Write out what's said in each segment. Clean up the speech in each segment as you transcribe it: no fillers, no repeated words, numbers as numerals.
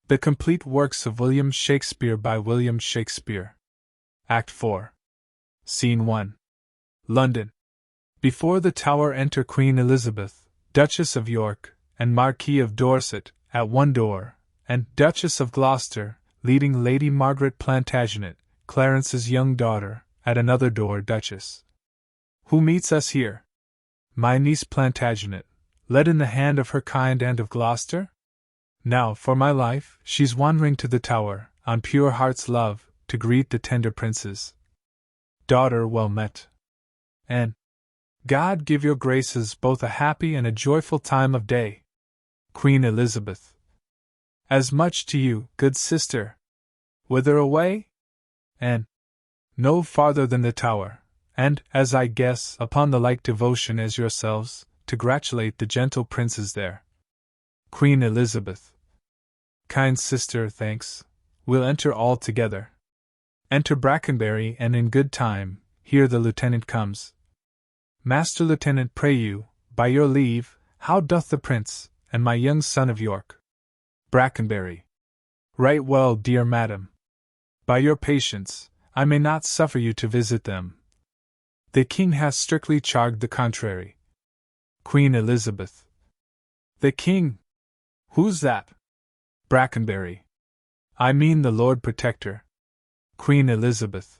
The Complete Works of William Shakespeare by William Shakespeare. Act 4. Scene 1. London. Before the Tower enter Queen Elizabeth, Duchess of York, and Marquis of Dorset, at one door, and Duchess of Gloucester, leading Lady Margaret Plantagenet, Clarence's young daughter, at another door. Duchess. Who meets us here? My niece Plantagenet, led in the hand of her kind Aunt of Gloucester? Now, for my life, she's wandering to the Tower, on pure heart's love, to greet the tender princes. Daughter, well met. And God give your graces both a happy and a joyful time of day. Queen Elizabeth. As much to you, good sister. Whither away? And no farther than the Tower, and, as I guess, upon the like devotion as yourselves, to gratulate the gentle princes there. Queen Elizabeth. Kind sister, thanks. We'll enter all together. Enter Brackenbury, and in good time. Here the lieutenant comes. Master Lieutenant, pray you, by your leave, how doth the prince, and my young son of York? Brackenbury. Right well, dear madam. By your patience, I may not suffer you to visit them. The king hath strictly charged the contrary. Queen Elizabeth. The king? Who's that? Brackenbury. I mean the Lord Protector. Queen Elizabeth.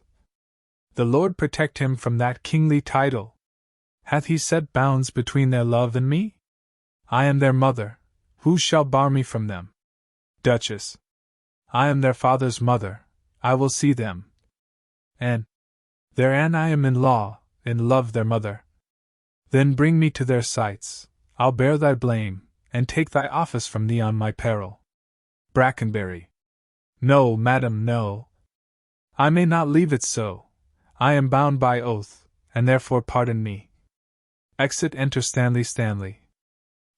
The Lord protect him from that kingly title. Hath he set bounds between their love and me? I am their mother. Who shall bar me from them? Duchess. I am their father's mother. I will see them. And therein I am in law, in love their mother. Then bring me to their sights. I'll bear thy blame, and take thy office from thee on my peril. Brackenbury. No, madam, no. I may not leave it so. I am bound by oath, and therefore pardon me. Exit. Enter Stanley. Stanley.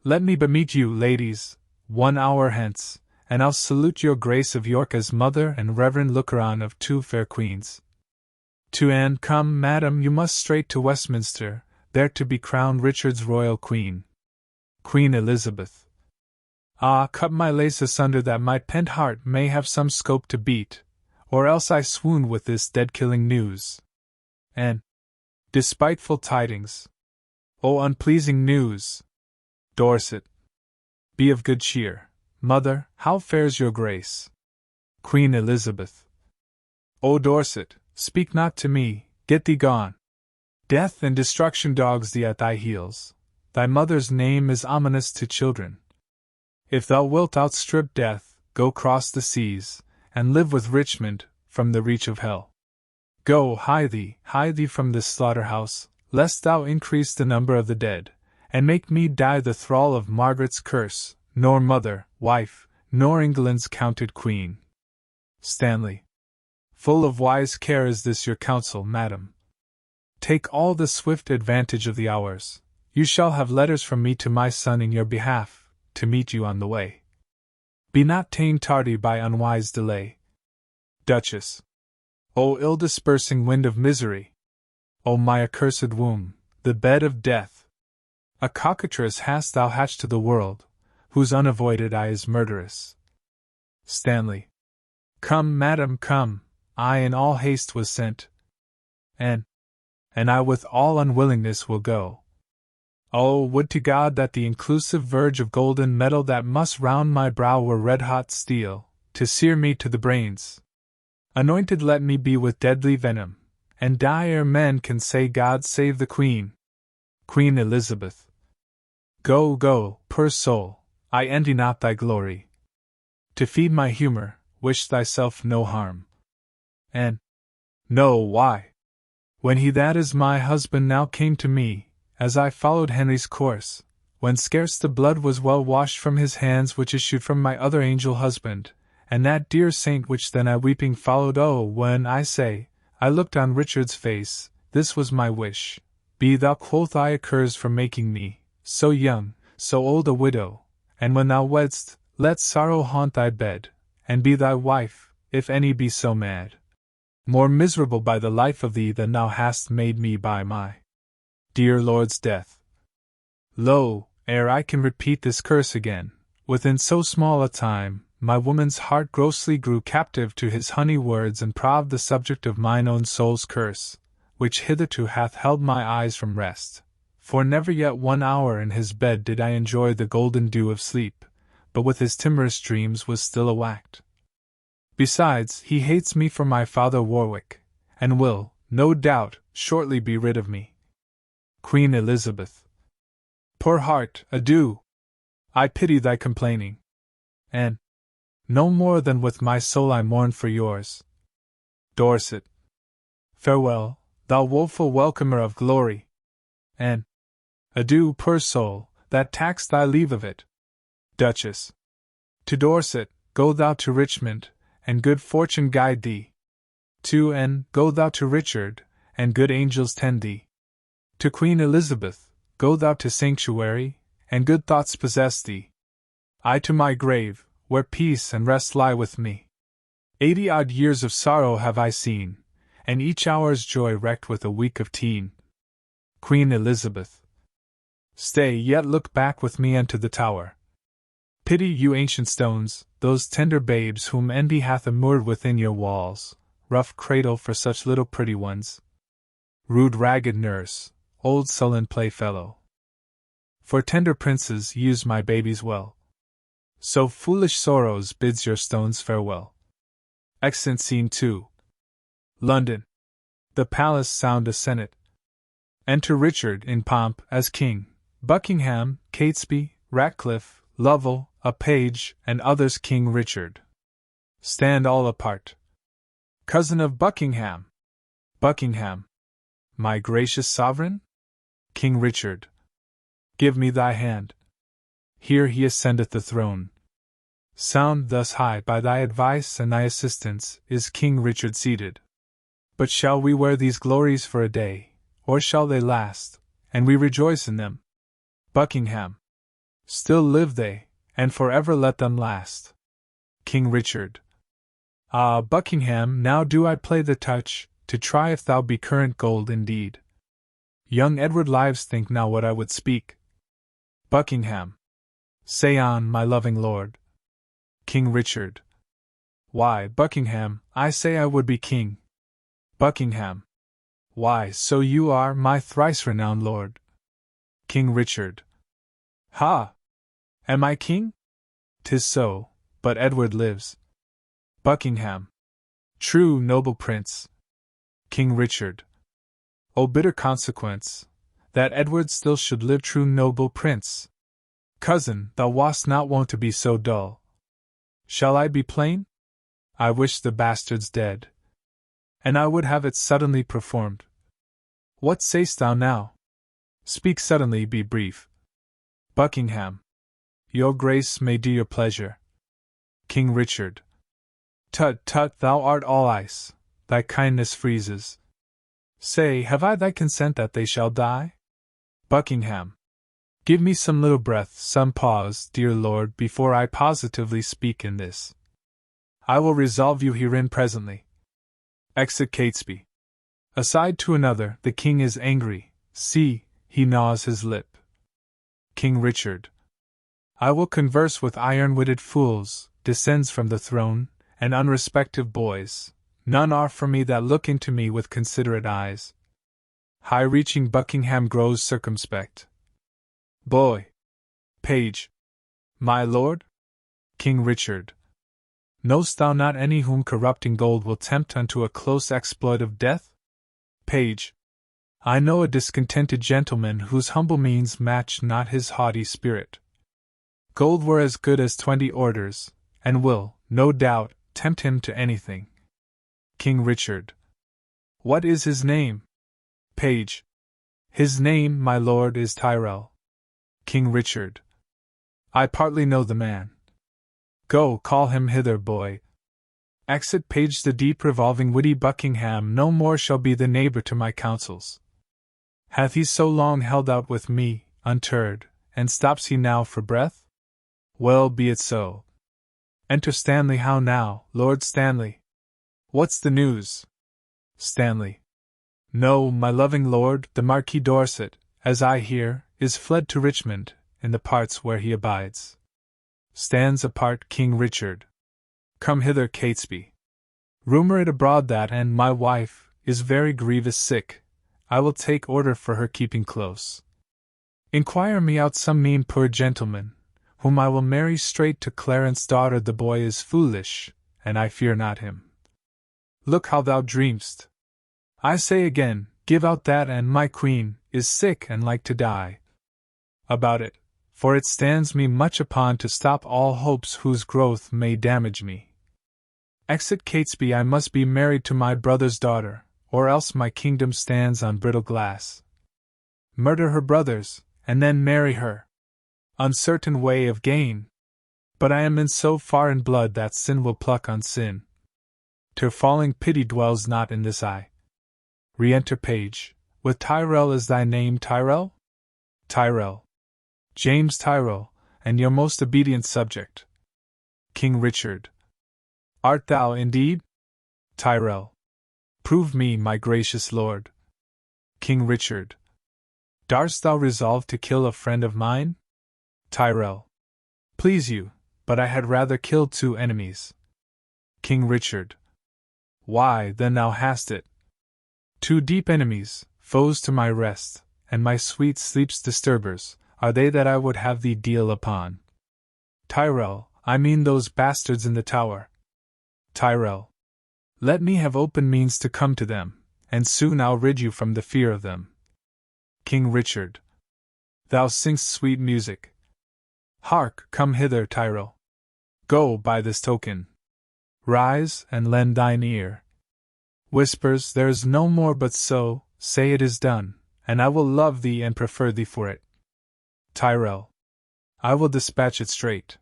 Let me but meet you, ladies, 1 hour hence, and I'll salute your Grace of York as mother and reverend looker-on of 2 fair queens. To Anne, come, madam, you must straight to Westminster, there to be crowned Richard's royal queen. Queen Elizabeth. Ah, cut my lace asunder that my pent heart may have some scope to beat, or else I swoon with this dead-killing news. And despiteful tidings. O unpleasing news! Dorset. Be of good cheer, mother, how fares your grace? Queen Elizabeth. O Dorset, speak not to me, get thee gone. Death and destruction dogs thee at thy heels. Thy mother's name is ominous to children. If thou wilt outstrip death, go cross the seas, and live with Richmond, from the reach of hell. Go, hie thee from this slaughter-house, lest thou increase the number of the dead, and make me die the thrall of Margaret's curse, nor mother, wife, nor England's counted queen. Stanley. Full of wise care is this your counsel, madam. Take all the swift advantage of the hours. You shall have letters from me to my son in your behalf, to meet you on the way. Be not ta'en tardy by unwise delay. Duchess. O ill-dispersing wind of misery! O my accursed womb, the bed of death! A cockatrice hast thou hatched to the world, whose unavoided eye is murderous. Stanley. Come, madam, come, I in all haste was sent. And I with all unwillingness will go. Oh, would to God that the inclusive verge of golden metal that must round my brow were red-hot steel, to sear me to the brains. Anointed let me be with deadly venom, and die ere men can say God save the Queen. Queen Elizabeth. Go, go, poor soul, I envy not thy glory. To feed my humor, wish thyself no harm. And no, why? When he that is my husband now came to me, as I followed Henry's course, when scarce the blood was well washed from his hands which issued from my other angel husband, and that dear saint which then I weeping followed, oh, when, I say, I looked on Richard's face, this was my wish, be thou, quoth I, accursed for making me, so young, so old a widow, and when thou wedd'st, let sorrow haunt thy bed, and be thy wife, if any be so mad. More miserable by the life of thee than thou hast made me by my dear lord's death. Lo, ere I can repeat this curse again, within so small a time, my woman's heart grossly grew captive to his honey words and proved the subject of mine own soul's curse, which hitherto hath held my eyes from rest. For never yet 1 hour in his bed did I enjoy the golden dew of sleep, but with his timorous dreams was still awacked. Besides, he hates me for my father Warwick, and will, no doubt, shortly be rid of me. Queen Elizabeth. Poor heart, adieu! I pity thy complaining, and no more than with my soul I mourn for yours. Dorset. Farewell, thou woeful welcomer of glory, and adieu, poor soul, that taxed thy leave of it. Duchess. To Dorset, go thou to Richmond, and good fortune guide thee. To N, go thou to Richard, and good angels tend thee. To Queen Elizabeth, go thou to sanctuary, and good thoughts possess thee. I to my grave, where peace and rest lie with me. 80-odd years of sorrow have I seen, and each hour's joy wrecked with a week of teen. Queen Elizabeth. Stay, yet look back with me unto the Tower. Pity you ancient stones, those tender babes whom envy hath immured within your walls, rough cradle for such little pretty ones. Rude ragged nurse, old sullen playfellow. For tender princes use my babies well. So foolish sorrows bids your stones farewell. Extant Scene 2. London. The palace sound a senate. Enter Richard in pomp as king, Buckingham, Catesby, Ratcliffe, Lovell, a page, and others. King Richard. Stand all apart. Cousin of Buckingham. Buckingham. My gracious sovereign? King Richard. Give me thy hand. Here he ascendeth the throne. Sound thus high by thy advice and thy assistance is King Richard seated. But shall we wear these glories for a day, or shall they last, and we rejoice in them? Buckingham. Still live they, and forever let them last. King Richard. Ah, Buckingham, now do I play the touch, to try if thou be current gold indeed. Young Edward lives think now what I would speak. Buckingham. Say on, my loving lord. King Richard. Why, Buckingham, I say I would be king. Buckingham. Why, so you are, my thrice-renowned lord. King Richard. Ha! Am I king? 'Tis so, but Edward lives. Buckingham. True, noble prince. King Richard. O bitter consequence, that Edward still should live. True, noble prince. Cousin, thou wast not wont to be so dull. Shall I be plain? I wish the bastard's dead, and I would have it suddenly performed. What say'st thou now? Speak suddenly, be brief. Buckingham. Your grace may do your pleasure. King Richard. Tut, tut, thou art all ice, thy kindness freezes. Say, have I thy consent that they shall die? Buckingham. Give me some little breath, some pause, dear lord, before I positively speak in this. I will resolve you herein presently. Exit Catesby. Aside to another, the king is angry, see, he gnaws his lip. King Richard. I will converse with iron-witted fools, descends from the throne, and unrespective boys, none are for me that look into me with considerate eyes. High-reaching Buckingham grows circumspect. Boy. Page. My lord? King Richard. Know'st thou not any whom corrupting gold will tempt unto a close exploit of death? Page. I know a discontented gentleman whose humble means match not his haughty spirit. Gold were as good as 20 orders, and will, no doubt, tempt him to anything. King Richard. What is his name? Page. His name, my lord, is Tyrrell. King Richard. I partly know the man. Go, call him hither, boy. Exit Page. The deep revolving witty Buckingham no more shall be the neighbour to my counsels. Hath he so long held out with me, unterred, and stops he now for breath? Well, be it so. Enter Stanley. How now, Lord Stanley? What's the news? Stanley. No, my loving lord, the Marquis Dorset, as I hear, is fled to Richmond, in the parts where he abides. stands apart King Richard. Come hither, Catesby. Rumor it abroad that my wife is very grievous sick. I will take order for her keeping close. Inquire me out some mean poor gentleman, whom I will marry straight to Clarence' daughter. The boy is foolish, and I fear not him. Look how thou dream'st. I say again, give out that my queen is sick and like to die. About it, for it stands me much upon to stop all hopes whose growth may damage me. Exit Catesby, I must be married to my brother's daughter, or else my kingdom stands on brittle glass. Murder her brothers, and then marry her. Uncertain way of gain. But I am in so far in blood that sin will pluck on sin. Ter falling pity dwells not in this eye. Re-enter page. With Tyrrell is thy name, Tyrrell? Tyrrell. James Tyrrell, and your most obedient subject. King Richard. Art thou indeed? Tyrrell. Prove me, my gracious lord. King Richard. Darst thou resolve to kill a friend of mine? Tyrrell. Please you, but I had rather kill 2 enemies. King Richard. Why, then thou hast it. 2 deep enemies, foes to my rest, and my sweet sleep's disturbers, are they that I would have thee deal upon. Tyrrell, I mean those bastards in the Tower. Tyrrell. Let me have open means to come to them, and soon I'll rid you from the fear of them. King Richard. Thou sing'st sweet music. Hark, come hither, Tyrrell. Go, by this token. Rise, and lend thine ear. Whispers, there is no more but so, say it is done, and I will love thee and prefer thee for it. Tyrrell. I will dispatch it straight.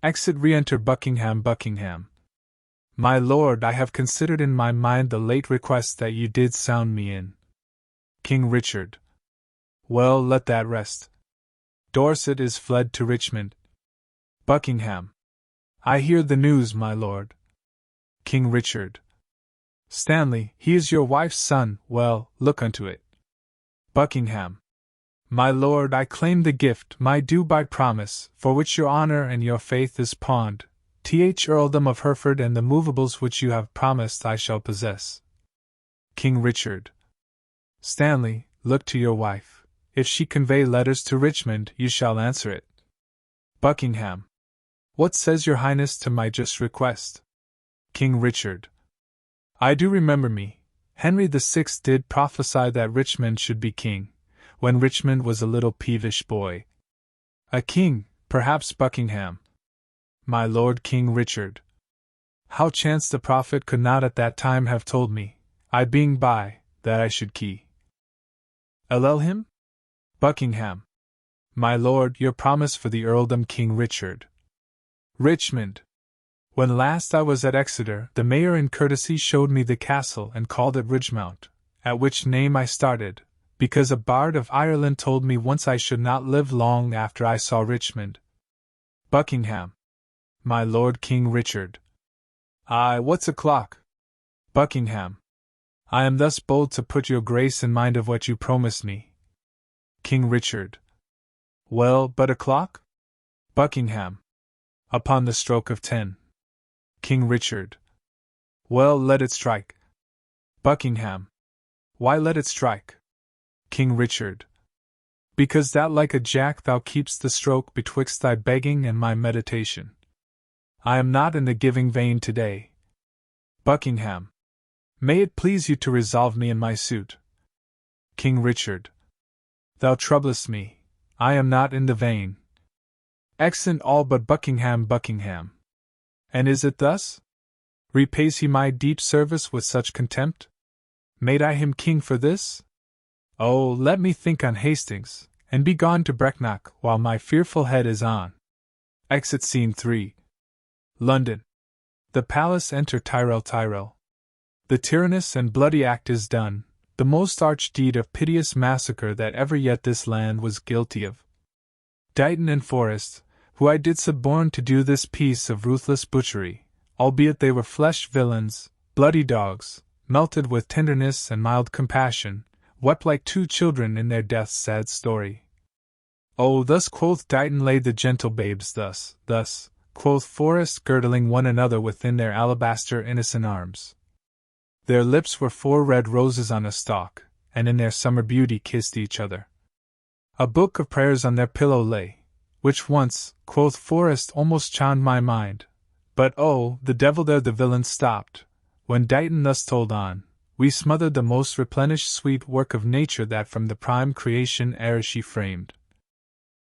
Exit re-enter Buckingham. Buckingham. My lord, I have considered in my mind the late request that you did sound me in. King Richard. Well, let that rest. Dorset is fled to Richmond. Buckingham. I hear the news, my lord. King Richard. Stanley, he is your wife's son, well, look unto it. Buckingham. My lord, I claim the gift, my due by promise, for which your honor and your faith is pawned. Earldom of Hereford and the movables which you have promised I shall possess. King Richard. Stanley, look to your wife. If she convey letters to Richmond, you shall answer it. Buckingham. What says your highness to my just request? King Richard. I do remember me. Henry VI did prophesy that Richmond should be king, when Richmond was a little peevish boy. A king, perhaps Buckingham. My lord King Richard. How chanced the prophet could not at that time have told me, I being by, that I should key. Allel him? Buckingham. My lord, your promise for the earldom. King Richard. Richmond. When last I was at Exeter, the mayor in courtesy showed me the castle and called it Ridgemount, at which name I started, because a bard of Ireland told me once I should not live long after I saw Richmond. Buckingham. My lord King Richard. Aye, what's o'clock? Buckingham. I am thus bold to put your grace in mind of what you promised me. King Richard. Well, but o'clock? Buckingham. Upon the stroke of 10. King Richard. Well, let it strike. Buckingham. Why let it strike? King Richard. Because that like a jack thou keep'st the stroke betwixt thy begging and my meditation. I am not in the giving vein today. Buckingham. May it please you to resolve me in my suit. King Richard. Thou troublest me. I am not in the vein. Exeunt all but Buckingham. Buckingham. And is it thus? Repays he my deep service with such contempt? Made I him king for this? Oh, let me think on Hastings, and be gone to Brecknock while my fearful head is on. Exit Scene 3. London. The palace. Enter Tyrrell. Tyrrell. The tyrannous and bloody act is done, the most arch deed of piteous massacre that ever yet this land was guilty of. Dighton and Forrest, who I did suborn to do this piece of ruthless butchery, albeit they were fleshed villains, bloody dogs, melted with tenderness and mild compassion, wept like 2 children in their death's sad story. Oh, thus quoth Dighton lay the gentle babes, thus, quoth Forrest, girdling one another within their alabaster innocent arms. Their lips were 4 red roses on a stalk, and in their summer beauty kissed each other. A book of prayers on their pillow lay, which once, quoth Forrest, almost charmed my mind. But oh, the devil there the villain stopped. When Dighton thus told on, we smothered the most replenished sweet work of nature that from the prime creation ere she framed.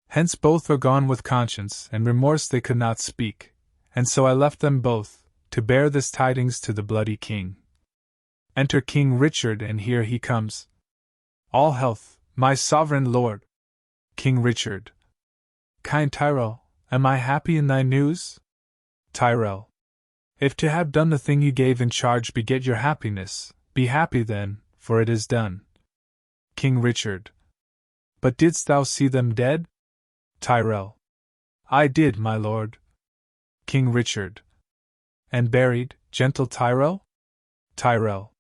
Hence both were gone with conscience and remorse they could not speak, and so I left them both, to bear this tidings to the bloody king. Enter King Richard, and here he comes. All health, my sovereign lord. King Richard. Kind Tyrrell, am I happy in thy news? Tyrrell. If to have done the thing you gave in charge beget your happiness, be happy then, for it is done. King Richard. But didst thou see them dead? Tyrrell. I did, my lord. King Richard. And buried, gentle Tyrrell? Tyrrell.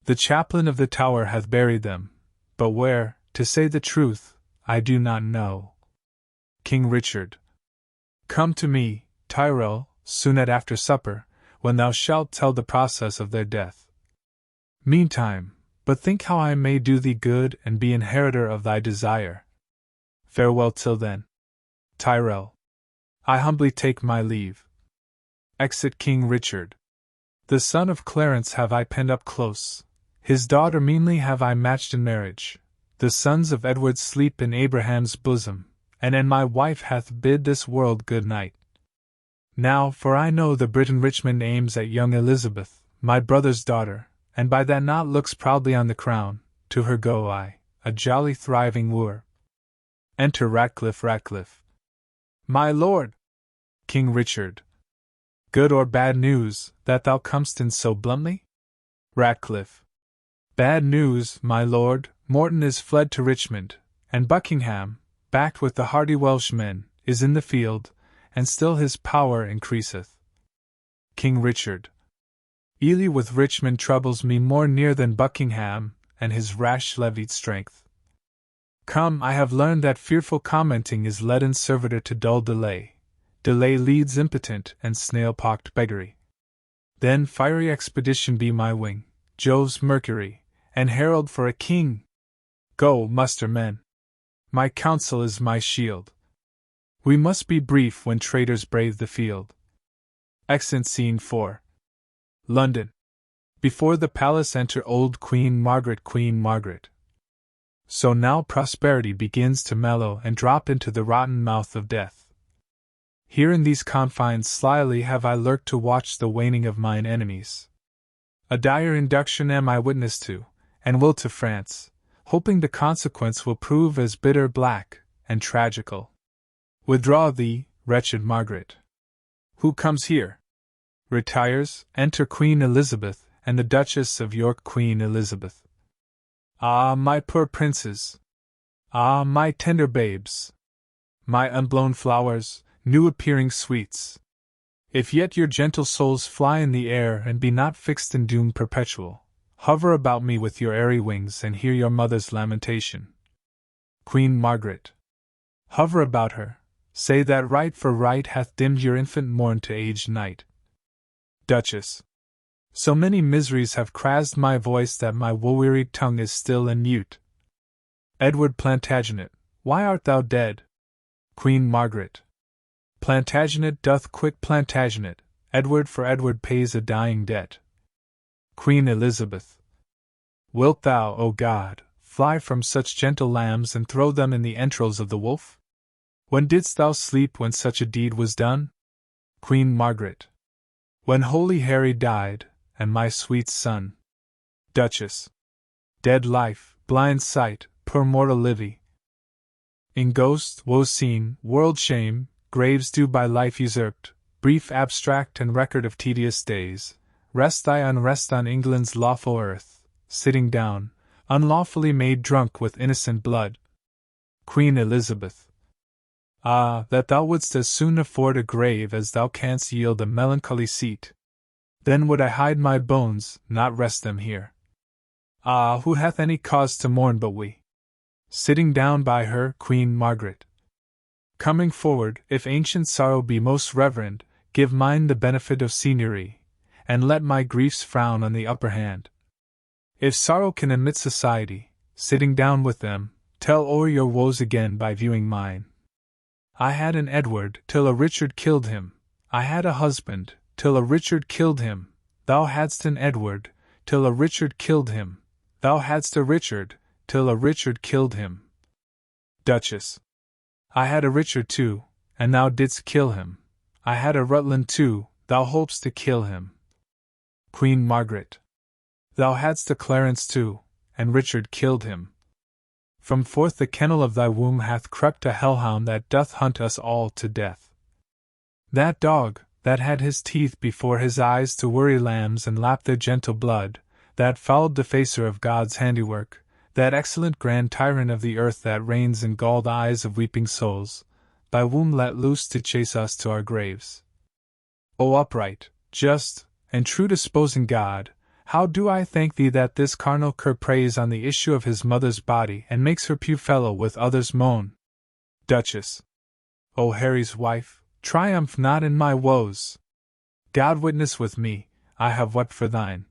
The chaplain of the Tower hath buried them, but where, to say the truth, I do not know. King Richard. Come to me, Tyrrell, soon at after supper, when thou shalt tell the process of their death. Meantime, but think how I may do thee good and be inheritor of thy desire. Farewell till then. Tyrrell. I humbly take my leave. Exit King Richard. The son of Clarence have I penned up close, his daughter meanly have I matched in marriage. The sons of Edward sleep in Abraham's bosom, and my wife hath bid this world good night. Now, for I know the Briton Richmond aims at young Elizabeth, my brother's daughter, and by that not looks proudly on the crown, to her go I, a jolly thriving wooer. Enter Ratcliffe. My lord! King Richard. Good or bad news, that thou comest in so bluntly? Ratcliffe. Bad news, my lord. Morton is fled to Richmond, and Buckingham, backed with the hardy Welshmen, is in the field, and still his power increaseth. King Richard. Ely with Richmond troubles me more near than Buckingham, and his rash levied strength. Come, I have learned that fearful commenting is leaden servitor to dull delay. Delay leads impotent and snail-pocked beggary. Then fiery expedition be my wing, Jove's Mercury, and herald for a king. Go, muster men. My counsel is my shield. We must be brief when traitors brave the field. Exeunt Scene 4. London. Before the palace enter old Queen Margaret. So now prosperity begins to mellow and drop into the rotten mouth of death. Here in these confines slyly have I lurked to watch the waning of mine enemies. A dire induction am I witness to, and will to France, hoping the consequence will prove as bitter, black, and tragical. Withdraw thee, wretched Margaret. Who comes here? Retires, enter Queen Elizabeth, and the Duchess of York. Queen Elizabeth. Ah, my poor princes! Ah, my tender babes! My unblown flowers, new appearing sweets! If yet your gentle souls fly in the air and be not fixed in doom perpetual, hover about me with your airy wings and hear your mother's lamentation. Queen Margaret. Hover about her, say that right for right hath dimmed your infant morn to aged night. Duchess. So many miseries have crassed my voice that my woe-wearied tongue is still and mute. Edward Plantagenet, why art thou dead? Queen Margaret. Plantagenet doth quit Plantagenet, Edward for Edward pays a dying debt. Queen Elizabeth. Wilt thou, O God, fly from such gentle lambs and throw them in the entrails of the wolf? When didst thou sleep when such a deed was done? Queen Margaret. When holy Harry died, and my sweet son. Duchess. Dead life, blind sight, poor mortal Livy. In ghost, woe seen, world shame, graves due by life usurped, brief abstract and record of tedious days, rest thy unrest on England's lawful earth, sitting down, unlawfully made drunk with innocent blood. Queen Elizabeth. Ah, that thou wouldst as soon afford a grave as thou canst yield a melancholy seat. Then would I hide my bones, not rest them here. Ah, who hath any cause to mourn but we? Sitting down by her, Queen Margaret, Coming forward, if ancient sorrow be most reverend, give mine the benefit of seniority, and let my griefs frown on the upper hand. If sorrow can admit society, sitting down with them, tell o'er your woes again by viewing mine. I had an Edward, till a Richard killed him. I had a husband, till a Richard killed him. Thou hadst an Edward, till a Richard killed him. Thou hadst a Richard, till a Richard killed him. Duchess. I had a Richard too, and thou didst kill him. I had a Rutland too, thou hopest to kill him. Queen Margaret. Thou hadst a Clarence too, and Richard killed him. From forth the kennel of thy womb hath crept a hellhound that doth hunt us all to death. That dog, that had his teeth before his eyes to worry lambs and lap their gentle blood, that foul defacer of God's handiwork, that excellent grand tyrant of the earth that reigns in galled eyes of weeping souls, thy womb let loose to chase us to our graves. O upright, just, and true disposing God, how do I thank thee that this carnal cur preys on the issue of his mother's body and makes her pew fellow with others moan. Duchess. O Harry's wife, triumph not in my woes. God witness with me, I have wept for thine.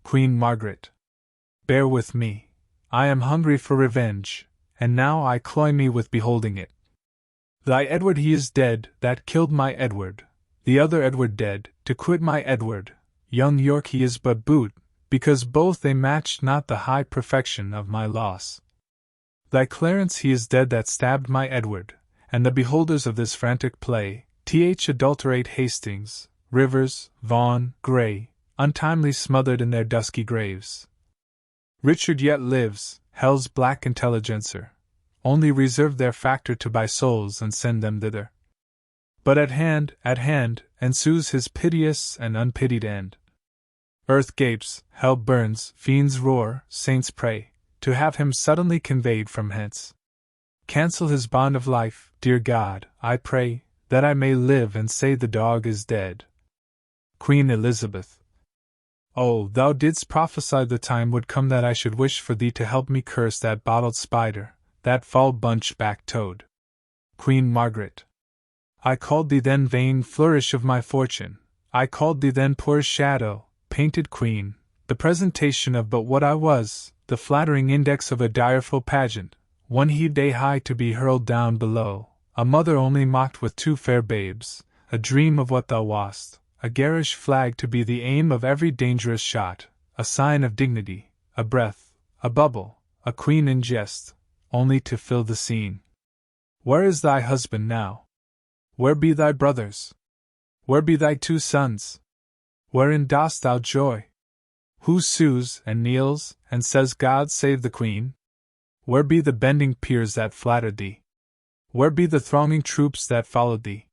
Queen Margaret. Bear with me, I am hungry for revenge, and now I cloy me with beholding it. Thy Edward he is dead, that killed my Edward, the other Edward dead, to quit my Edward. Young York he is but boot, because both they matched not the high perfection of my loss. Thy Clarence he is dead that stabbed my Edward, and the beholders of this frantic play, adulterate Hastings, Rivers, Vaughan, Grey, untimely smothered in their dusky graves. Richard yet lives, hell's black intelligencer, only reserve their factor to buy souls and send them thither. But at hand, ensues his piteous and unpitied end. Earth gapes, hell burns, fiends roar, saints pray, to have him suddenly conveyed from hence. Cancel his bond of life, dear God, I pray, that I may live and say the dog is dead. Queen Elizabeth. Oh, thou didst prophesy the time would come that I should wish for thee to help me curse that bottled spider, that foul bunch-backed toad. Queen Margaret. I called thee then vain flourish of my fortune, I called thee then poor shadow, painted queen, the presentation of but what I was, the flattering index of a direful pageant, one heaved high to be hurled down below, a mother only mocked with two fair babes, a dream of what thou wast, a garish flag to be the aim of every dangerous shot, a sign of dignity, a breath, a bubble, a queen in jest, only to fill the scene. Where is thy husband now? Where be thy brothers? Where be thy 2 sons? Wherein dost thou joy? Who sues and kneels and says God save the Queen? Where be the bending peers that flattered thee? Where be the thronging troops that followed thee?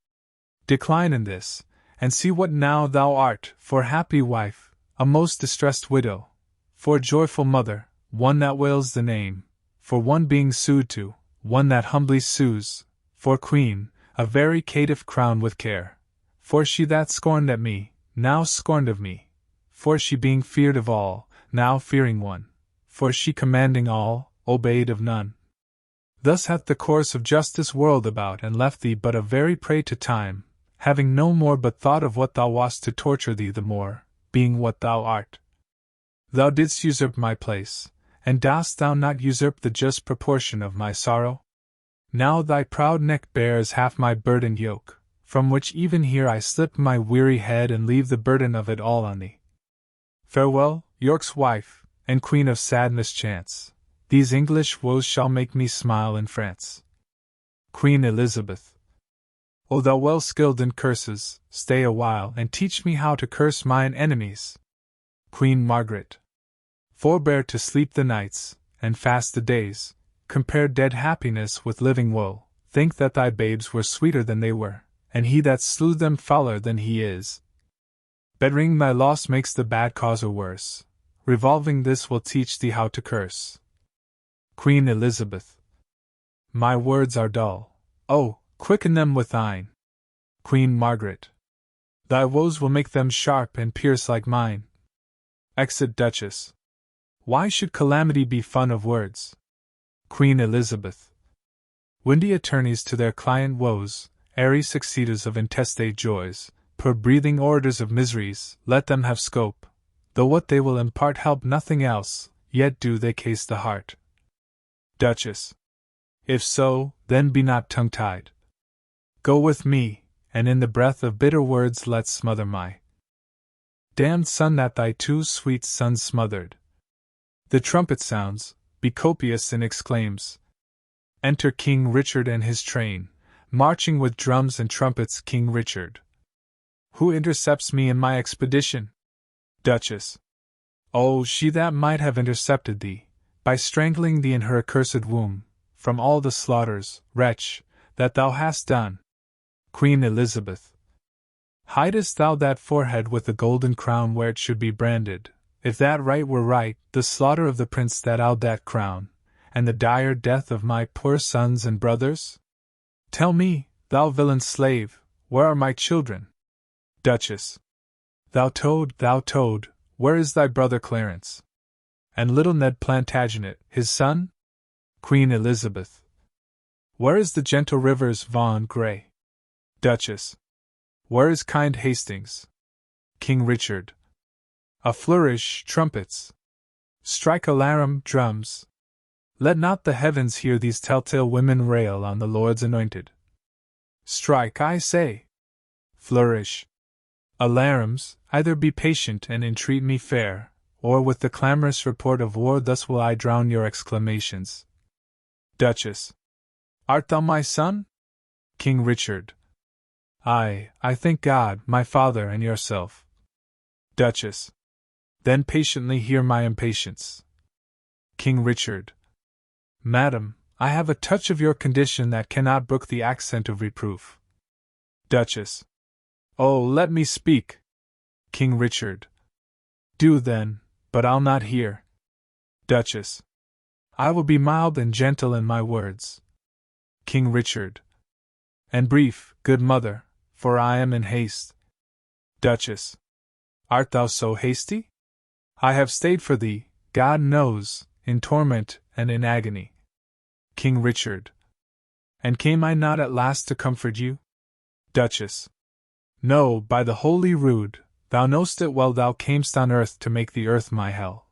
Decline in this, and see what now thou art, for happy wife, a most distressed widow, for joyful mother, one that wails the name, for one being sued to, one that humbly sues, for queen, a very caitiff crowned with care, for she that scorned at me, now scorned of me, for she being feared of all, now fearing one, for she commanding all, obeyed of none. Thus hath the course of justice whirled about and left thee but a very prey to time, having no more but thought of what thou wast to torture thee the more, being what thou art. Thou didst usurp my place, and dost thou not usurp the just proportion of my sorrow? Now thy proud neck bears half my burdened yoke, from which even here I slip my weary head and leave the burden of it all on thee. Farewell, York's wife, and queen of sad mischance, these English woes shall make me smile in France. Queen Elizabeth. O thou well skilled in curses, stay a while and teach me how to curse mine enemies. Queen Margaret. Forbear to sleep the nights, and fast the days, compare dead happiness with living woe, think that thy babes were sweeter than they were, and he that slew them fouler than he is. Bettering thy loss makes the bad causer worse, revolving this will teach thee how to curse. Queen Elizabeth. My words are dull, oh, quicken them with thine. Queen Margaret. Thy woes will make them sharp and pierce like mine. Exit Duchess. Why should calamity be fun of words? Queen Elizabeth. Windy attorneys to their client woes, airy succeeders of intestate joys, poor breathing orators of miseries, let them have scope, though what they will impart help nothing else, yet do they case the heart. Duchess. If so, then be not tongue-tied. Go with me, and in the breath of bitter words let's smother my damned son that thy too sweet son smothered. The trumpet sounds, be copious and exclaims. Enter King Richard and his train, marching with drums and trumpets. King Richard. Who intercepts me in my expedition? Duchess. Oh, she that might have intercepted thee, by strangling thee in her accursed womb, from all the slaughters, wretch, that thou hast done. Queen Elizabeth. Hidest thou that forehead with the golden crown where it should be branded, if that right were right, the slaughter of the prince that out that crown, and the dire death of my poor sons and brothers? Tell me, thou villain slave, where are my children? Duchess. Thou toad, where is thy brother Clarence? And little Ned Plantagenet, his son? Queen Elizabeth. Where is the gentle Rivers Vaughan Grey? Duchess. Where is kind Hastings? King Richard. A flourish, trumpets. Strike alarum, drums. Let not the heavens hear these telltale women rail on the Lord's anointed. Strike, I say. Flourish. Alarums, either be patient and entreat me fair, or with the clamorous report of war thus will I drown your exclamations. Duchess. Art thou my son? King Richard. I thank God, my father, and yourself. Duchess. Then patiently hear my impatience. King Richard. Madam, I have a touch of your condition that cannot brook the accent of reproof. Duchess. Oh, let me speak. King Richard. Do then, but I'll not hear. Duchess. I will be mild and gentle in my words. King Richard. And brief, good mother, for I am in haste. Duchess. Art thou so hasty? I have stayed for thee, God knows, in torment and in agony. King Richard. And came I not at last to comfort you? Duchess. No, by the holy rood, thou know'st it well, thou camest on earth to make the earth my hell.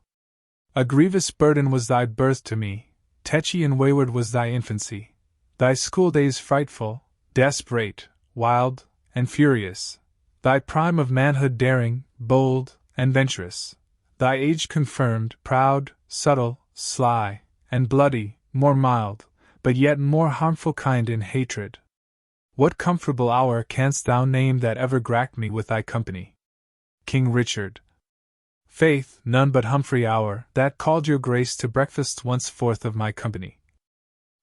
A grievous burden was thy birth to me, tetchy and wayward was thy infancy, thy school days frightful, desperate, wild, and furious, thy prime of manhood daring, bold, and venturous, thy age confirmed, proud, subtle, sly, and bloody, more mild, but yet more harmful kind in hatred. What comfortable hour canst thou name that ever gracked me with thy company? King Richard. Faith, none but Humphrey hour, that called your grace to breakfast once forth of my company.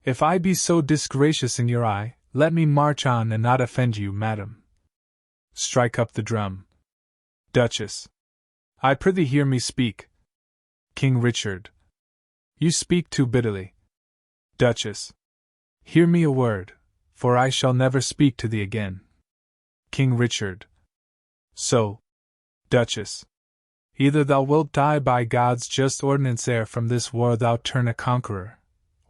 If I be so disgracious in your eye, let me march on and not offend you, madam. Strike up the drum. Duchess. I prithee hear me speak. King Richard. You speak too bitterly. Duchess. Hear me a word, for I shall never speak to thee again. King Richard. So. Duchess. Either thou wilt die by God's just ordinance ere from this war thou turn a conqueror,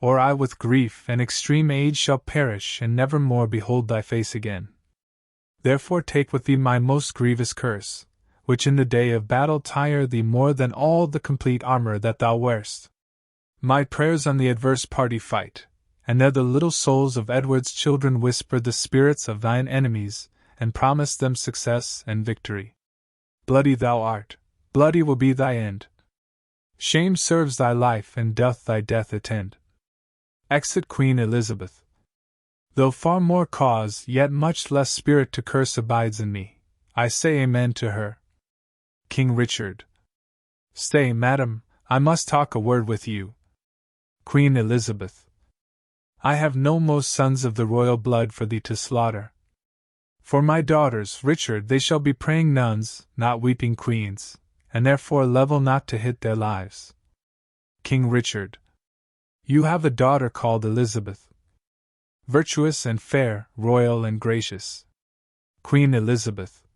or I with grief and extreme age shall perish and never more behold thy face again. Therefore take with thee my most grievous curse, which in the day of battle tire thee more than all the complete armor that thou wearest. My prayers on the adverse party fight, and there the little souls of Edward's children whisper the spirits of thine enemies, and promise them success and victory. Bloody thou art, bloody will be thy end. Shame serves thy life and doth thy death attend. Exit Queen Elizabeth. Though far more cause, yet much less spirit to curse abides in me, I say amen to her. King Richard. Stay, madam, I must talk a word with you. Queen Elizabeth. I have no most sons of the royal blood for thee to slaughter. For my daughters, Richard, they shall be praying nuns, not weeping queens, and therefore level not to hit their lives. King Richard. You have a daughter called Elizabeth. Virtuous and fair, royal and gracious. Queen Elizabeth.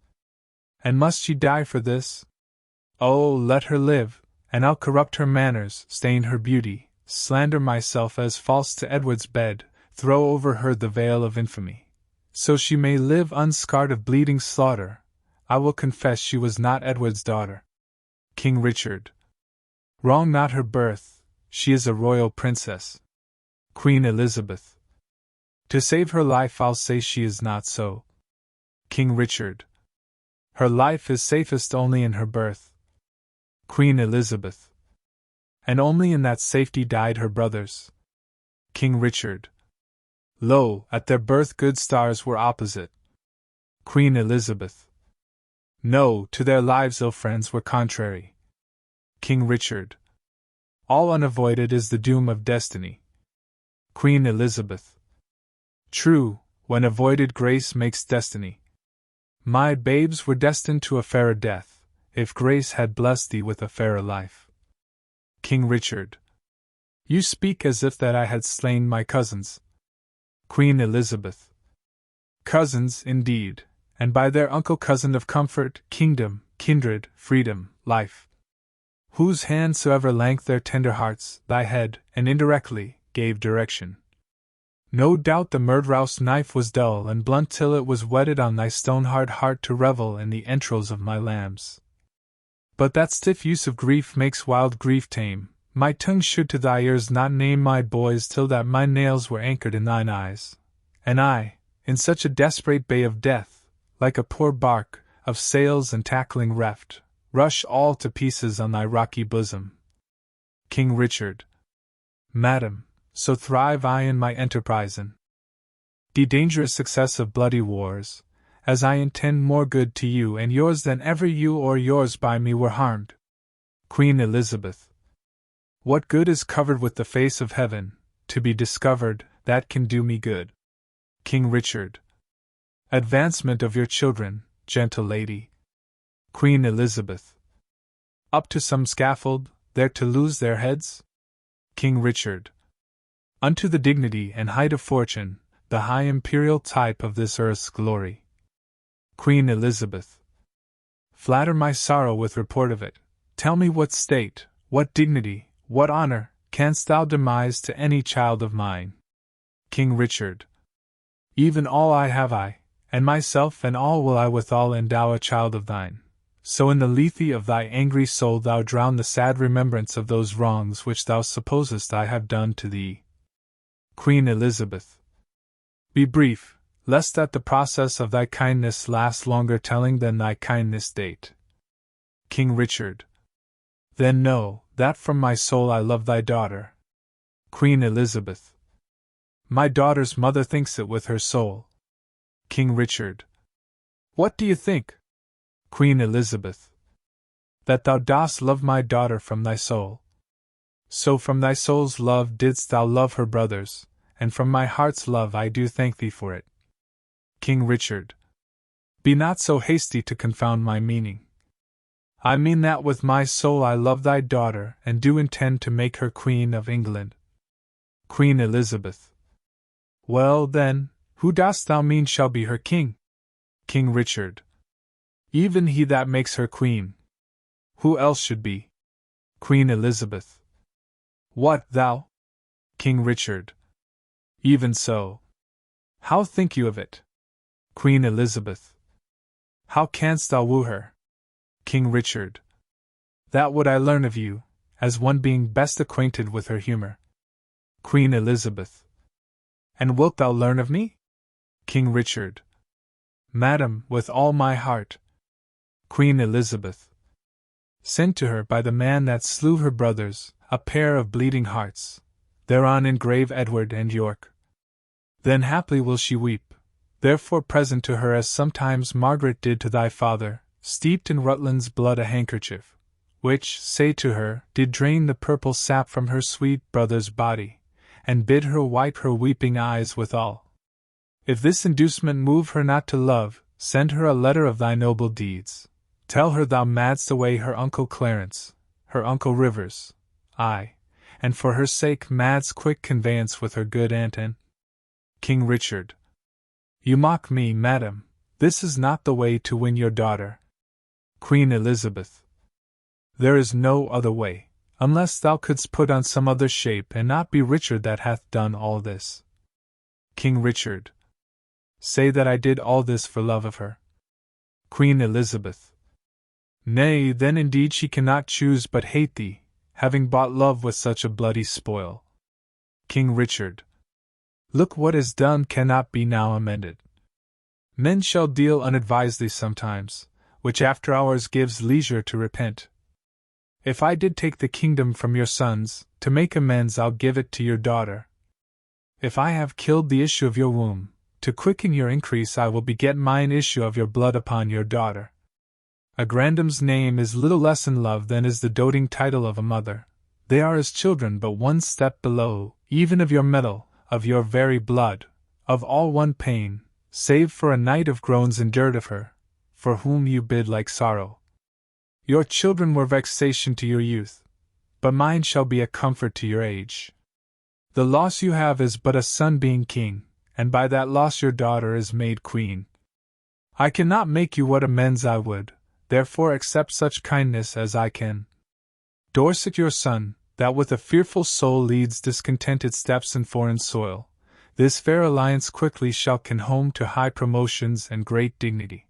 And must she die for this? Oh, let her live, and I'll corrupt her manners, stain her beauty, slander myself as false to Edward's bed, throw over her the veil of infamy, so she may live unscarred of bleeding slaughter. I will confess she was not Edward's daughter. King Richard. Wrong not her birth, she is a royal princess. Queen Elizabeth. To save her life I'll say she is not so. King Richard. Her life is safest only in her birth. Queen Elizabeth. And only in that safety died her brothers. King Richard. Lo, at their birth good stars were opposite. Queen Elizabeth. No, to their lives ill friends were contrary. King Richard. All unavoided is the doom of destiny. Queen Elizabeth. True, when avoided grace makes destiny. My babes were destined to a fairer death, if grace had blessed thee with a fairer life. King Richard. You speak as if that I had slain my cousins. Queen Elizabeth. Cousins, indeed, and by their uncle cousin of comfort, kingdom, kindred, freedom, life. Whose hand soever lanked their tender hearts, thy head, and indirectly, gave direction. No doubt the murderous knife was dull and blunt till it was whetted on thy stone-hard heart to revel in the entrails of my lambs. But that stiff use of grief makes wild grief tame. My tongue should to thy ears not name my boys till that my nails were anchored in thine eyes. And I, in such a desperate bay of death, like a poor bark, of sails and tackling reft, rush all to pieces on thy rocky bosom. King Richard. Madam, so thrive I in my enterprise in the dangerous success of bloody wars, as I intend more good to you and yours than ever you or yours by me were harmed. Queen Elizabeth. What good is covered with the face of heaven, to be discovered, that can do me good? King Richard. Advancement of your children, gentle lady. Queen Elizabeth. Up to some scaffold, there to lose their heads? King Richard. Unto the dignity and height of fortune, the high imperial type of this earth's glory. Queen Elizabeth. Flatter my sorrow with report of it. Tell me what state, what dignity, what honor, canst thou demise to any child of mine? King Richard. Even all I have I, and myself and all will I withal endow a child of thine. So in the lethe of thy angry soul thou drown the sad remembrance of those wrongs which thou supposest I have done to thee. Queen Elizabeth. Be brief, lest that the process of thy kindness last longer telling than thy kindness date. King Richard. Then know, that from my soul I love thy daughter. Queen Elizabeth. My daughter's mother thinks it with her soul. King Richard. What do you think? Queen Elizabeth. That thou dost love my daughter from thy soul. So from thy soul's love didst thou love her brothers, and from my heart's love I do thank thee for it. King Richard. Be not so hasty to confound my meaning. I mean that with my soul I love thy daughter, and do intend to make her Queen of England. Queen Elizabeth. Well, then, who dost thou mean shall be her king? King Richard. Even he that makes her queen. Who else should be? Queen Elizabeth. What, thou? King Richard. Even so. How think you of it? Queen Elizabeth. How canst thou woo her? King Richard. That would I learn of you, as one being best acquainted with her humor. Queen Elizabeth. And wilt thou learn of me? King Richard. Madam, with all my heart. Queen Elizabeth. Send to her by the man that slew her brothers, a pair of bleeding hearts, thereon engrave Edward and York. Then haply will she weep, therefore present to her as sometimes Margaret did to thy father, steeped in Rutland's blood a handkerchief, which, say to her, did drain the purple sap from her sweet brother's body, and bid her wipe her weeping eyes withal. If this inducement move her not to love, send her a letter of thy noble deeds. Tell her thou madst away her uncle Clarence, her uncle Rivers, aye, and for her sake madst quick conveyance with her good aunt Anne. King Richard. You mock me, madam, this is not the way to win your daughter. Queen Elizabeth. There is no other way, unless thou couldst put on some other shape and not be Richard that hath done all this. King Richard. Say that I did all this for love of her. Queen Elizabeth. Nay, then indeed she cannot choose but hate thee, having bought love with such a bloody spoil. King Richard. Look, what is done cannot be now amended. Men shall deal unadvisedly sometimes, which after hours gives leisure to repent. If I did take the kingdom from your sons, to make amends I'll give it to your daughter. If I have killed the issue of your womb, to quicken your increase I will beget mine issue of your blood upon your daughter. A grandam's name is little less in love than is the doting title of a mother. They are as children but one step below, even of your metal, of your very blood, of all one pain, save for a night of groans endured of her, for whom you bid like sorrow. Your children were vexation to your youth, but mine shall be a comfort to your age. The loss you have is but a son being king, and by that loss your daughter is made queen. I cannot make you what amends I would, therefore accept such kindness as I can. Dorset your son, that with a fearful soul leads discontented steps in foreign soil, this fair alliance quickly shall can home to high promotions and great dignity.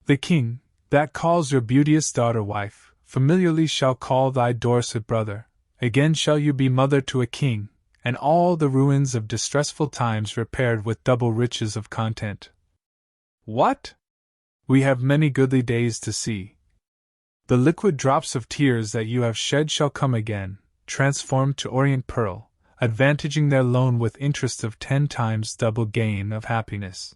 The king, that calls your beauteous daughter wife, familiarly shall call thy Dorset brother, again shall you be mother to a king, and all the ruins of distressful times repaired with double riches of content. What? We have many goodly days to see. The liquid drops of tears that you have shed shall come again, transformed to orient pearl, advantaging their loan with interest of 10 times double gain of happiness.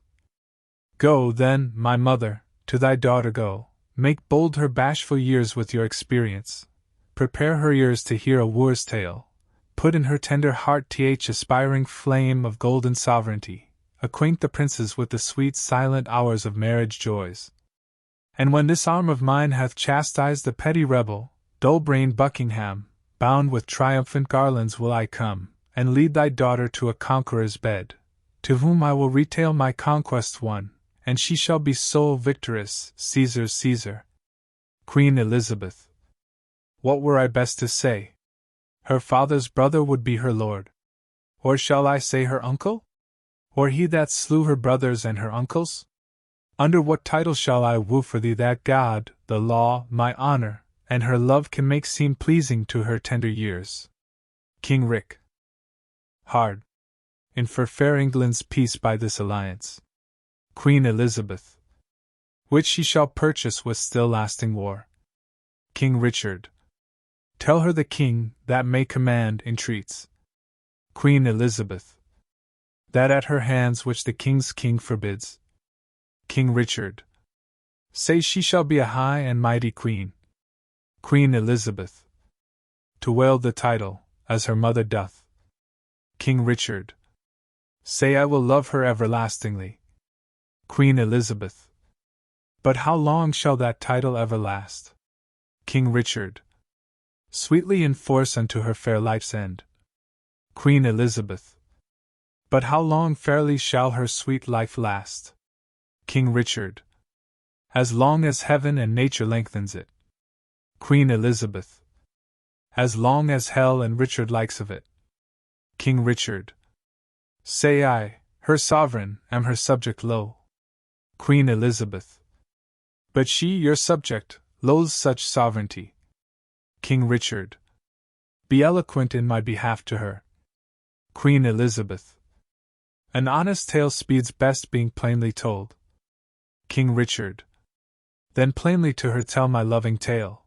Go, then, my mother, to thy daughter go, make bold her bashful years with your experience, prepare her ears to hear a wooer's tale, put in her tender heart th aspiring flame of golden sovereignty, acquaint the princes with the sweet silent hours of marriage joys. And when this arm of mine hath chastised the petty rebel, dull-brained Buckingham, bound with triumphant garlands will I come, and lead thy daughter to a conqueror's bed, to whom I will retail my conquests won, and she shall be sole victoress, Caesar's Caesar. Queen Elizabeth. What were I best to say? Her father's brother would be her lord. Or shall I say her uncle? Or he that slew her brothers and her uncles? Under what title shall I woo for thee that God, the law, my honor, and her love can make seem pleasing to her tender years? King Rick. Hard. Infer fair England's peace by this alliance. Queen Elizabeth. Which she shall purchase with still lasting war. King Richard. Tell her the king, that may command, entreats. Queen Elizabeth. That at her hands which the king's king forbids. King Richard. Say she shall be a high and mighty queen. Queen Elizabeth. To wield the title, as her mother doth. King Richard. Say I will love her everlastingly. Queen Elizabeth. But how long shall that title ever last? King Richard. Sweetly enforce unto her fair life's end. Queen Elizabeth. But how long fairly shall her sweet life last? King Richard. As long as heaven and nature lengthens it. Queen Elizabeth. As long as hell and Richard likes of it. King Richard. Say I, her sovereign, am her subject low. Queen Elizabeth. But she, your subject, loathes such sovereignty. King Richard. Be eloquent in my behalf to her. Queen Elizabeth. An honest tale speeds best being plainly told. King Richard. Then plainly to her tell my loving tale.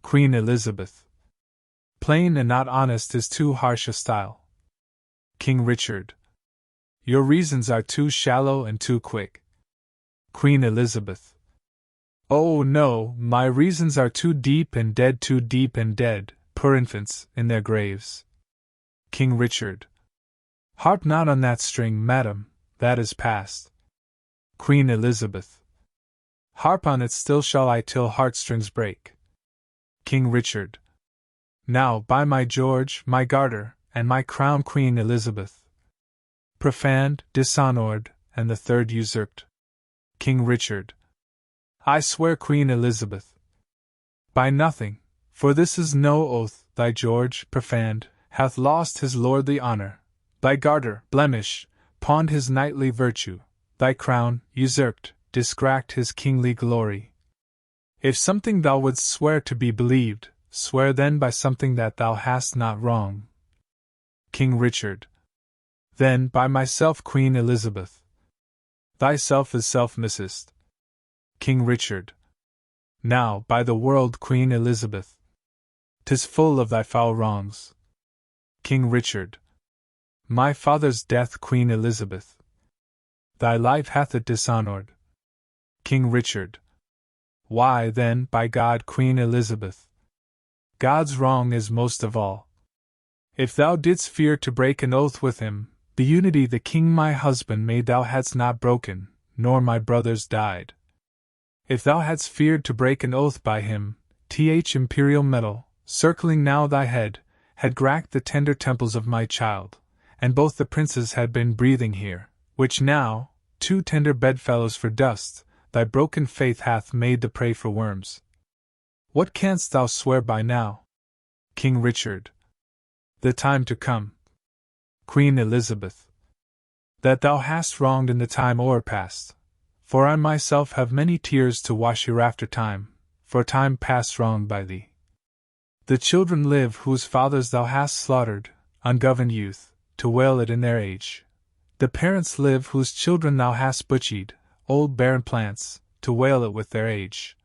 Queen Elizabeth. Plain and not honest is too harsh a style. King Richard. Your reasons are too shallow and too quick. Queen Elizabeth. Oh no, my reasons are too deep and dead, poor infants, in their graves. King Richard. Harp not on that string, madam, that is past. Queen Elizabeth. Harp on it still shall I till heartstrings break. King Richard. Now, by my George, my garter, and my crown, Queen Elizabeth. Profaned, dishonored, and the third usurped. King Richard. I swear, Queen Elizabeth. By nothing, for this is no oath, thy George, profaned, hath lost his lordly honor. Thy garter, blemish, pawned his knightly virtue, thy crown, usurped, discracked his kingly glory. If something thou wouldst swear to be believed, swear then by something that thou hast not wrong. King Richard. Then by myself, Queen Elizabeth. Thyself is self missest. King Richard. Now, by the world, Queen Elizabeth. 'Tis full of thy foul wrongs. King Richard. My father's death, Queen Elizabeth. Thy life hath it dishonored. King Richard. Why, then, by God, Queen Elizabeth. God's wrong is most of all. If thou didst fear to break an oath with him, the unity the king my husband made thou hadst not broken, nor my brothers died. If thou hadst feared to break an oath by him, th imperial metal, circling now thy head, had cracked the tender temples of my child, and both the princes had been breathing here, which now, two tender bedfellows for dust, thy broken faith hath made the prey for worms. What canst thou swear by now? King Richard. The time to come. Queen Elizabeth. That thou hast wronged in the time o'erpast, for I myself have many tears to wash hereafter time, for time past wronged by thee. The children live whose fathers thou hast slaughtered, ungoverned youth, to wail it in their age. The parents live whose children thou hast butchered, old barren plants, to wail it with their age.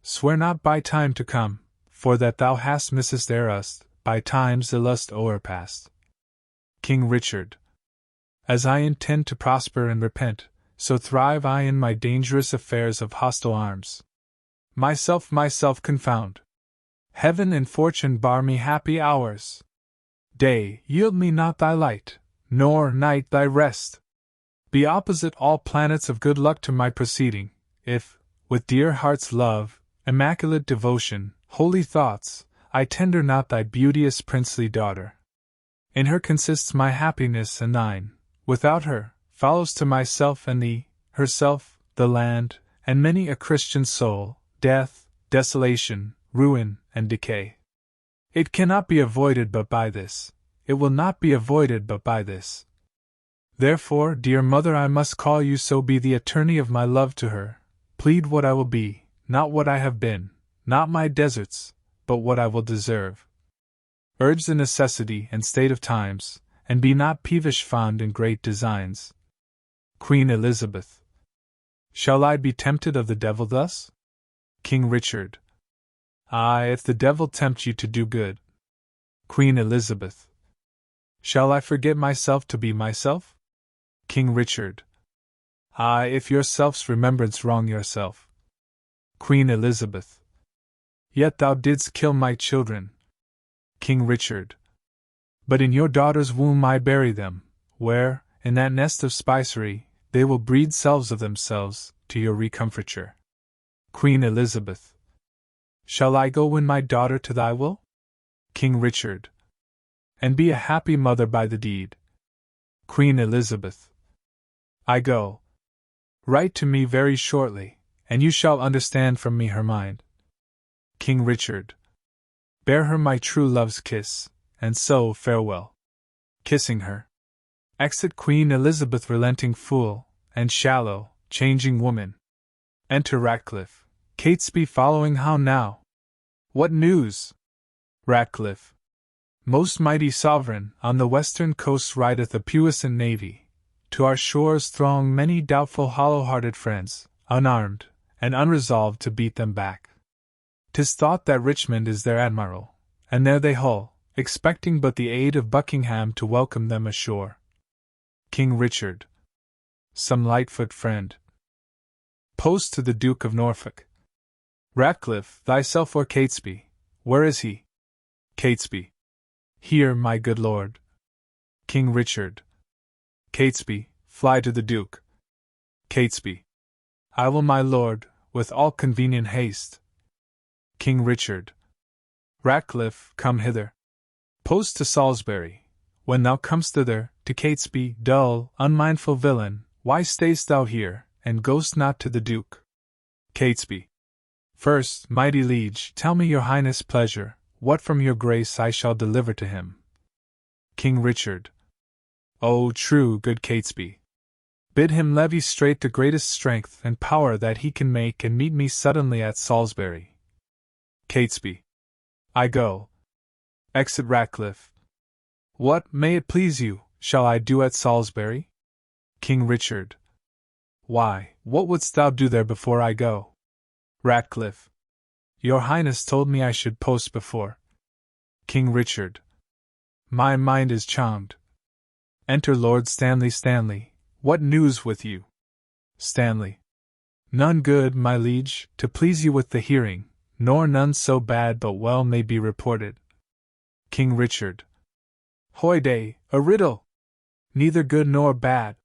Swear not by time to come, for that thou hast missest ere us, by time's illust o'erpast. King Richard. As I intend to prosper and repent, so thrive I in my dangerous affairs of hostile arms. Myself confound. Heaven and fortune bar me happy hours. Day, yield me not thy light, nor night thy rest. Be opposite all planets of good luck to my proceeding, if, with dear heart's love, immaculate devotion, holy thoughts, I tender not thy beauteous princely daughter. In her consists my happiness and thine, without her, follows to myself and thee, herself, the land, and many a Christian soul, death, desolation, ruin, and decay. It cannot be avoided but by this. It will not be avoided but by this. Therefore, dear mother, I must call you so, be the attorney of my love to her, plead what I will be, not what I have been, not my deserts, but what I will deserve. Urge the necessity and state of times, and be not peevish fond in great designs. Queen Elizabeth. Shall I be tempted of the devil thus? King Richard. Aye, if the devil tempt you to do good. Queen Elizabeth. Shall I forget myself to be myself? King Richard. Aye, if your self's remembrance wrong yourself. Queen Elizabeth. Yet thou didst kill my children. King Richard. But in your daughter's womb I bury them, where, in that nest of spicery, they will breed selves of themselves, to your recomfiture. Queen Elizabeth. Shall I go win my daughter to thy will? King Richard. And be a happy mother by the deed. Queen Elizabeth. I go. Write to me very shortly, and you shall understand from me her mind. King Richard. Bear her my true love's kiss, and so farewell. Kissing her. Exit Queen Elizabeth, relenting fool, and shallow, changing woman. Enter Ratcliffe, Catesby following. How now? What news? Ratcliffe. Most mighty sovereign, on the western coast rideth a puissant navy. To our shores throng many doubtful hollow-hearted friends, unarmed, and unresolved to beat them back. 'Tis thought that Richmond is their admiral, and there they hull, expecting but the aid of Buckingham to welcome them ashore. King Richard. Some Lightfoot friend. Post to the Duke of Norfolk. Ratcliffe, thyself or Catesby, where is he? Catesby. Here, my good lord. King Richard. Catesby, fly to the Duke. Catesby. I will, my lord, with all convenient haste. King Richard. Ratcliffe, come hither. Post to Salisbury. When thou comest thither, to Catesby, dull, unmindful villain, why stay'st thou here, and goest not to the Duke? Catesby. First, mighty liege, tell me your highness' pleasure, what from your grace I shall deliver to him. King Richard. Oh, true, good Catesby. Bid him levy straight the greatest strength and power that he can make and meet me suddenly at Salisbury. Catesby. I go. Exit Ratcliffe. What, may it please you, shall I do at Salisbury? King Richard. Why, what wouldst thou do there before I go? Ratcliffe. Your Highness told me I should post before. King Richard. My mind is charmed. Enter Lord Stanley. Stanley, what news with you? Stanley. None good, my liege, to please you with the hearing, nor none so bad but well may be reported. King Richard. Hoy day, a riddle! Neither good nor bad.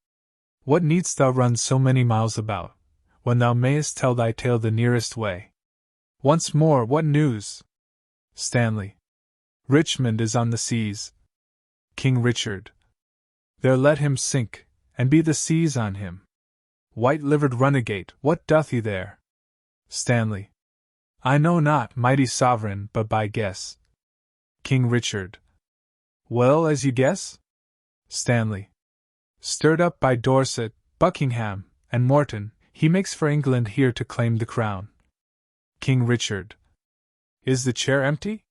What needst thou run so many miles about, when thou mayest tell thy tale the nearest way? Once more, what news? Stanley. Richmond is on the seas. King Richard. There let him sink, and be the seas on him. White-livered runagate, what doth he there? Stanley. I know not, mighty sovereign, but by guess. King Richard. Well, as you guess? Stanley. Stirred up by Dorset, Buckingham, and Morton, he makes for England here to claim the crown. King Richard. Is the chair empty?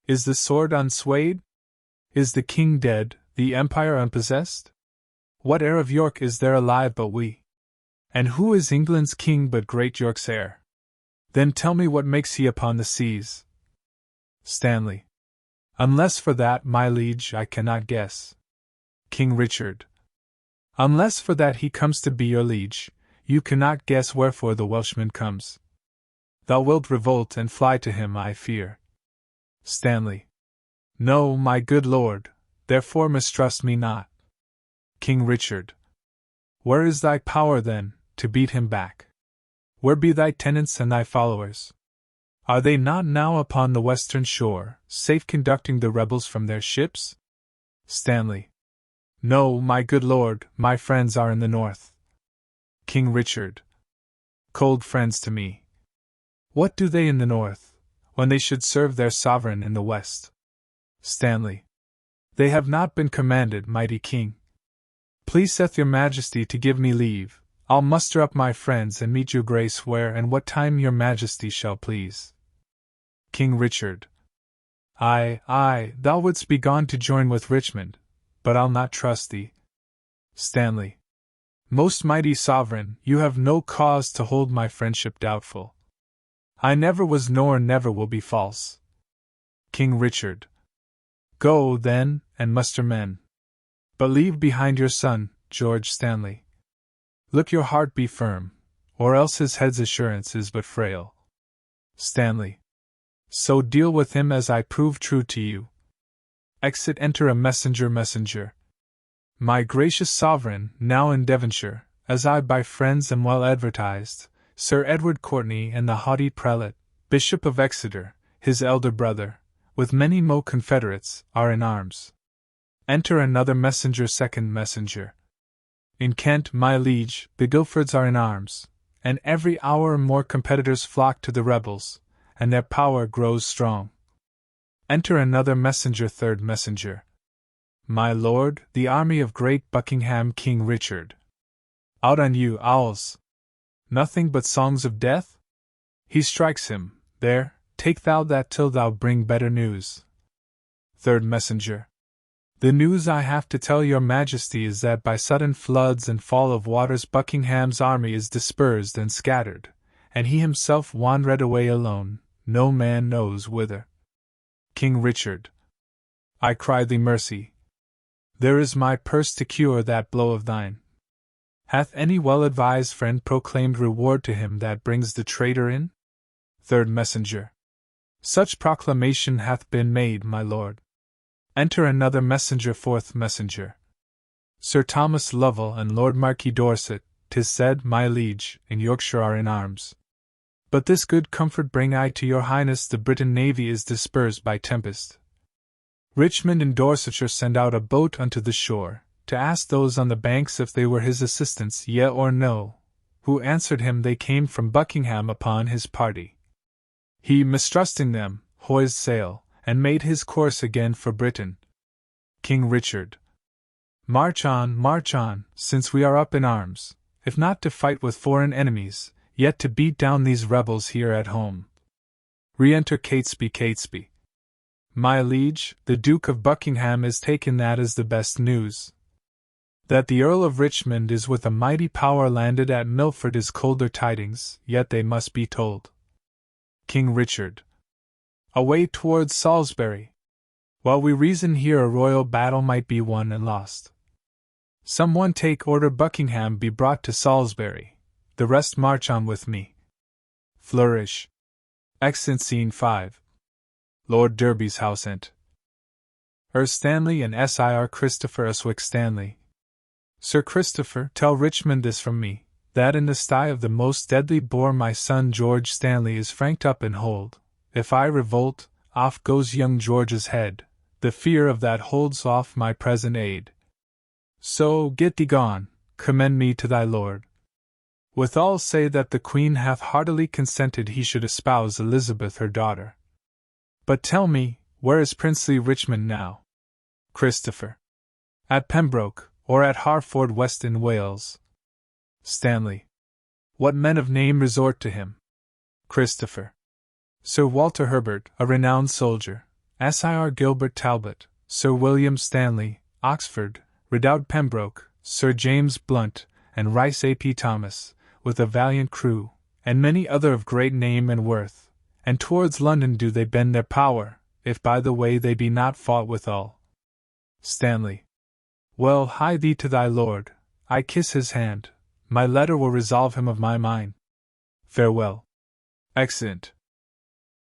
Is the sword unswayed? Is the king dead, the empire unpossessed? What heir of York is there alive but we? And who is England's king but great York's heir? Then tell me what makes he upon the seas? Stanley. Unless for that, my liege, I cannot guess. King Richard. Unless for that he comes to be your liege, you cannot guess wherefore the Welshman comes. Thou wilt revolt and fly to him, I fear. Stanley. No, my good lord, therefore mistrust me not. King Richard. Where is thy power, then, to beat him back? Where be thy tenants and thy followers? Are they not now upon the western shore, safe conducting the rebels from their ships? Stanley. No, my good lord, my friends are in the north. King Richard. Cold friends to me. What do they in the north, when they should serve their sovereign in the west? Stanley. They have not been commanded, mighty king. Pleaseth your majesty to give me leave, I'll muster up my friends and meet your grace where and what time your majesty shall please. King Richard. Ay, thou wouldst be gone to join with Richmond, but I'll not trust thee. Stanley. Most mighty sovereign, you have no cause to hold my friendship doubtful. I never was nor never will be false. King Richard. Go, then, and muster men. But leave behind your son, George Stanley. Look your heart be firm, or else his head's assurance is but frail. Stanley. So deal with him as I prove true to you. Exit enter a messenger. My gracious sovereign, now in Devonshire, as I by friends am well advertised, Sir Edward Courtenay and the haughty prelate, Bishop of Exeter, his elder brother, with many mo confederates, are in arms. Enter another messenger. Second messenger. In Kent, my liege, the Guilfords are in arms, and every hour more competitors flock to the rebels, and their power grows strong. Enter another messenger. Third messenger. My lord, the army of great Buckingham King Richard. Out on you, owls! Nothing but songs of death? He strikes him. There, take thou that till thou bring better news. Third messenger. The news I have to tell your majesty is that by sudden floods and fall of waters Buckingham's army is dispersed and scattered, and he himself wandered away alone, no man knows whither. King Richard. I cry thee mercy. There is my purse to cure that blow of thine. Hath any well-advised friend proclaimed reward to him that brings the traitor in? Third messenger. Such proclamation hath been made, my lord. Enter another messenger. Fourth messenger. Sir Thomas Lovell and Lord Marquis Dorset, 'tis said, my liege, in Yorkshire are in arms. But this good comfort bring I to your highness, the Briton navy is dispersed by tempest. Richmond and Dorsetshire send out a boat unto the shore, to ask those on the banks if they were his assistants, yea or no, who answered him they came from Buckingham upon his party. He, mistrusting them, hoised sail, and made his course again for Britain. King Richard. March on, since we are up in arms, if not to fight with foreign enemies, yet to beat down these rebels here at home. Re-enter Catesby. My liege, the Duke of Buckingham is taken, that is the best news. That the Earl of Richmond is with a mighty power landed at Milford is colder tidings, yet they must be told. King Richard. Away towards Salisbury. While we reason here a royal battle might be won and lost. Some one take order Buckingham be brought to Salisbury, the rest march on with me. Flourish. Exit Scene 5. Lord Derby's house ent. Stanley and Sir Christopher Eswick Stanley. Sir Christopher, tell Richmond this from me, that in the sty of the most deadly boar my son George Stanley is franked up in hold. If I revolt, off goes young George's head, the fear of that holds off my present aid. So, get thee gone, commend me to thy lord. Withal say that the Queen hath heartily consented he should espouse Elizabeth her daughter. But tell me, where is princely Richmond now? Christopher. At Pembroke, or at Harford West in Wales. Stanley. What men of name resort to him? Christopher. Sir Walter Herbert, a renowned soldier, Sir Gilbert Talbot, Sir William Stanley, Oxford, Redout Pembroke, Sir James Blunt, and Rice ap Thomas, with a valiant crew, and many other of great name and worth, and towards London do they bend their power, if by the way they be not fought withal. Stanley. Well, hie thee to thy lord, I kiss his hand, my letter will resolve him of my mind. Farewell. Exeunt.